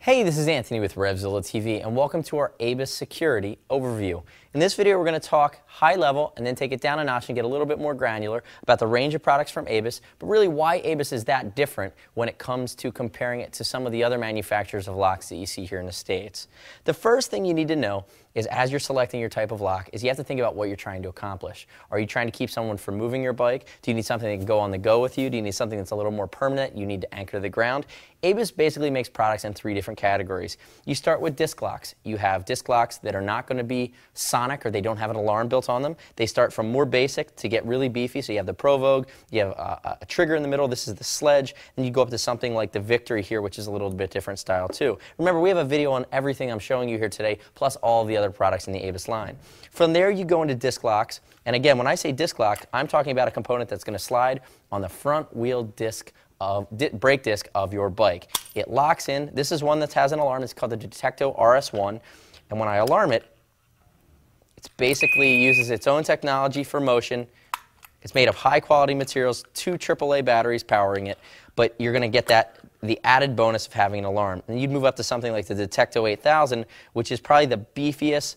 Hey, this is Anthony with RevZilla TV, and welcome to our ABUS Security Overview. In this video, we're going to talk high level and then take it down a notch and get a little bit more granular about the range of products from ABUS, but really why ABUS is that different when it comes to comparing it to some of the other manufacturers of locks that you see here in the States. The first thing you need to know is as you're selecting your type of lock is you have to think about what you're trying to accomplish. Are you trying to keep someone from moving your bike? Do you need something that can go on the go with you? Do you need something that's a little more permanent? You need to anchor to the ground? ABUS basically makes products in three different categories. You start with disc locks. You have disc locks that are not going to be sonic or they don't have an alarm built on them. They start from more basic to get really beefy. So you have the Pro Vogue, you have a trigger in the middle, this is the Sledge, and you go up to something like the Victory here, which is a little bit different style too. Remember, we have a video on everything I'm showing you here today, plus all the other products in the ABUS line. From there, you go into disc locks. And again, when I say disc lock, I'm talking about a component that's going to slide on the front wheel disc brake disc of your bike. It locks in. This is one that has an alarm. It's called the Detecto RS1. And when I alarm it, it basically uses its own technology for motion. It's made of high quality materials, 2 AAA batteries powering it, but you're going to get the added bonus of having an alarm. And you'd move up to something like the Detecto 8000, which is probably the beefiest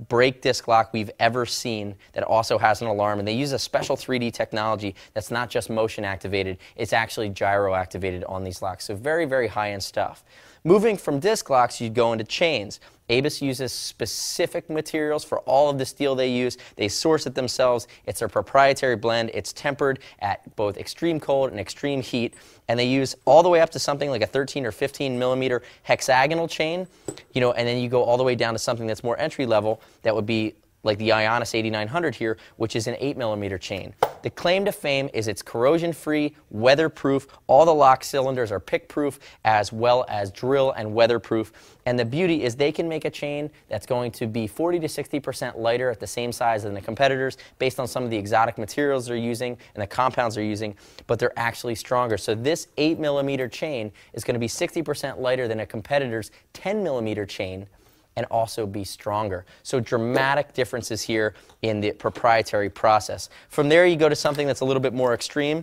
brake disc lock we've ever seen that also has an alarm, and they use a special 3D technology that's not just motion activated, it's actually gyro activated on these locks. So very, very high-end stuff. Moving from disc locks, you'd go into chains. ABUS uses specific materials for all of the steel they use. They source it themselves. It's their proprietary blend. It's tempered at both extreme cold and extreme heat. And they use all the way up to something like a 13 or 15 millimeter hexagonal chain, and then you go all the way down to something that's more entry level. That would be like the Ionis 8900 here, which is an 8 millimeter chain. The claim to fame is it's corrosion-free, weatherproof. All the lock cylinders are pick-proof as well as drill and weatherproof. And the beauty is they can make a chain that's going to be 40 to 60% lighter at the same size than the competitors based on some of the exotic materials they're using and the compounds they're using, but they're actually stronger. So this 8 millimeter chain is going to be 60% lighter than a competitor's 10 millimeter chain, and also be stronger. So dramatic differences here in the proprietary process. From there, you go to something that's a little bit more extreme,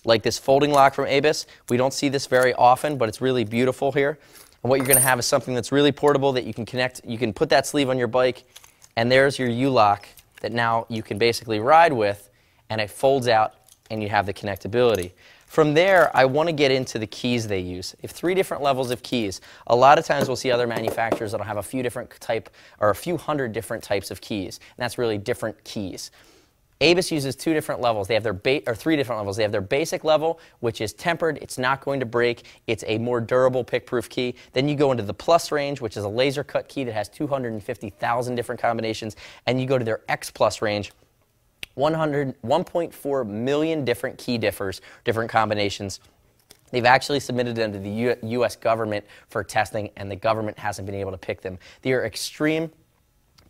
like this folding lock from ABUS. We don't see this very often, but it's really beautiful here. And what you're going to have is something that's really portable that you can connect. You can put that sleeve on your bike, and there's your U-lock that now you can basically ride with, and it folds out, and you have the connectability. From there, I want to get into the keys they use. They have 3 different levels of keys. A lot of times we'll see other manufacturers that'll have a few different a few hundred different types of keys, and that's really different keys. ABUS uses 2 different levels. They have 3 different levels. They have their basic level, which is tempered. It's not going to break. It's a more durable pick-proof key. Then you go into the Plus range, which is a laser cut key that has 250,000 different combinations, and you go to their X Plus range. 1.4 million different key different combinations. They've actually submitted them to the U.S. government for testing, and the government hasn't been able to pick them. They are extreme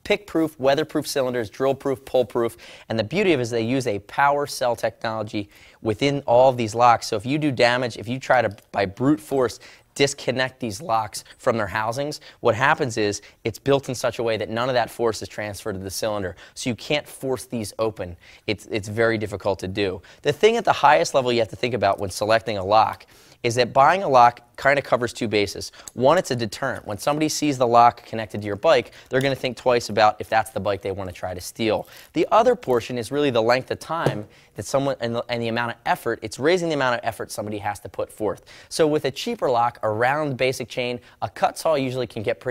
pick-proof, weatherproof cylinders, drill-proof, pull-proof, and the beauty of it is they use a power cell technology within all of these locks. So if you do damage, if you try to, by brute force, disconnect these locks from their housings, what happens is it's built in such a way that none of that force is transferred to the cylinder. So you can't force these open. It's very difficult to do. The thing at the highest level you have to think about when selecting a lock is that buying a lock kind of covers 2 bases. One, it's a deterrent. When somebody sees the lock connected to your bike, they're going to think twice about if that's the bike they want to try to steal. The other portion is really the length of time that someone, and the amount of effort, it's raising the amount of effort somebody has to put forth. So with a cheaper lock, a round basic chain, a cut saw usually can get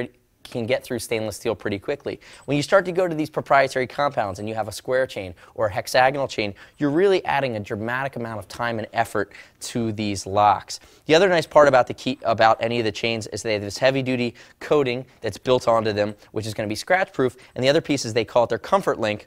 through stainless steel pretty quickly. When you start to go to these proprietary compounds and you have a square chain or a hexagonal chain, you're really adding a dramatic amount of time and effort to these locks. The other nice part about any of the chains is they have this heavy-duty coating that's built onto them, which is going to be scratch-proof, and the other piece is they call it their Comfort Link.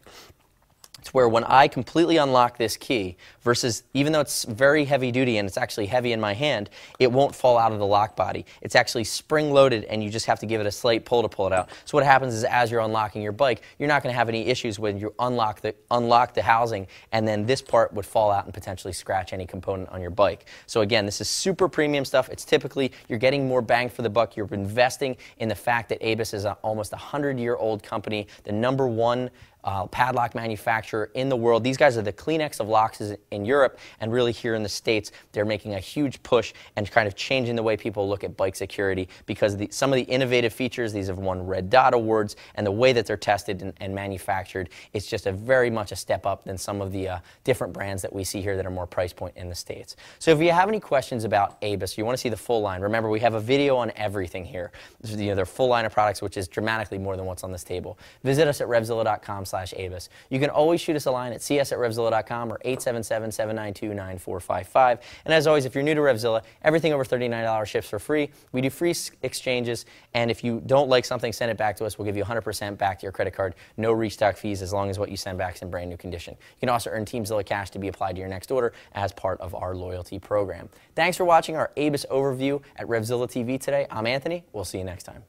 It's where when I completely unlock this key, versus even though it's very heavy duty and it's actually heavy in my hand, it won't fall out of the lock body. It's actually spring loaded and you just have to give it a slight pull to pull it out. So what happens is as you're unlocking your bike, you're not going to have any issues when you unlock the housing, and then this part would fall out and potentially scratch any component on your bike. So again, this is super premium stuff. It's typically, you're getting more bang for the buck. You're investing in the fact that ABUS is almost a 100-year-old company, the #1 padlock manufacturer in the world. These guys are the Kleenex of locks in Europe, and really here in the States, they're making a huge push and kind of changing the way people look at bike security, because some of the innovative features, these have won Red Dot Awards, and the way that they're tested and manufactured, it's just very much a step up than some of the different brands that we see here that are more price point in the States. So if you have any questions about ABUS, you want to see the full line, remember we have a video on everything here. Their full line of products, which is dramatically more than what's on this table. Visit us at revzilla.com/ABUS. You can always shoot us a line at cs@revzilla.com or 877-792-9455. And as always, if you're new to Revzilla, everything over $39 ships for free. We do free exchanges, and if you don't like something, send it back to us. We'll give you 100% back to your credit card. No restock fees as long as what you send back is in brand new condition. You can also earn Teamzilla cash to be applied to your next order as part of our loyalty program. Thanks for watching our ABUS overview at Revzilla TV today. I'm Anthony. We'll see you next time.